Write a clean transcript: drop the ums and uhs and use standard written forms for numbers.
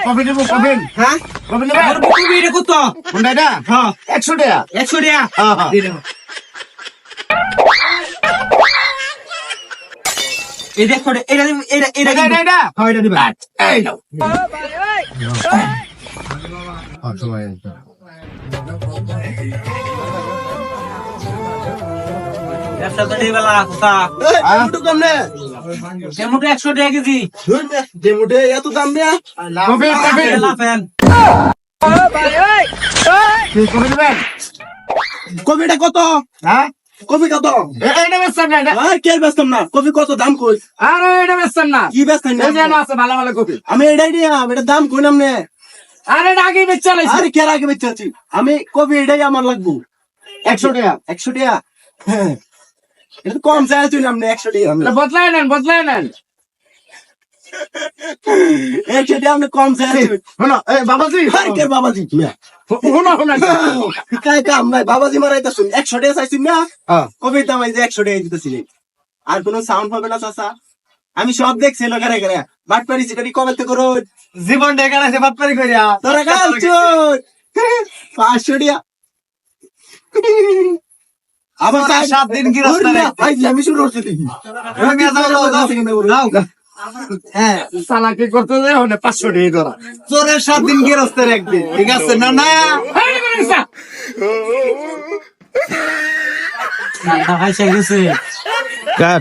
Coffee নেবো coffee. হ্যাঁ coffee নেবে? কবি এটা কত? কোনটা এটা? হ্যাঁ 100 টাকা। 100 টাকা। হ্যাঁ, হ্যাঁ। দিয়ে দাও। এই দেখ করে এটা দিবি, এটা এটা, এটা, এটা? হ্যাঁ এটা দিবা। এই নাও। ব্যবসা তো এই বেলা কোথা? টমেটো 100 টাকা কেজি। এত দাম দেয়া কফি, কফি। লাফেন। কফি নেবেন? কপিটা কত? হ্যাঁ? কপি কত? এটা বেচছেন না এটা? কে ব্যস্তাম না, কপি কত দাম কই? আরে এটা বেচছেন না? কি ব্যস্তাম না? এই যে আছে ভালো ভালো কফি। আমি এটাই নিয়াম, এটা দাম কই নামনে? আরে এটা আগেই বেচছে লাইছে। আরে কে আগে বেচাচ্ছি আমি, কপি এটাই আমার লাগবো 100 টাকা। 100 টাকা। হ্যাঁ, এটা তো কম চাই তুই নামনে 100 টাকা। এটা বদলাই নেন, বদলাই নেন। 100 টাকা আপনি কম চাই। শোনো, এই বাবাজি। আরে কে বাবাজি? শোনো, শোনো। কাই কাম নাই, বাবাজি মারাইতা শুন 100 টাকা চাইছি না, হ্যাঁ। কপির দাম এই যে 100 টাকা দিতেছি। আর কোনো সাউন্ড হবে না চাচা, আমি সব দেখছি লোকেরা করে বাট পারি সেটা কবে থেকে করো জীবন ঢেকা আছে বাটপারি করিয়া। তোরা গাল চোর 500 টাকা। আবার 7 দিন কি রাস্তা রে? ভাই আমি শুরু করছি দেখি। হ্যাঁ, চালাকি করতে যাই হনে 500 টাকা ধরা। চোরের 7 দিন কি রাস্তার একদিন, ঠিক আছে না? না হাই গেছে। কাট।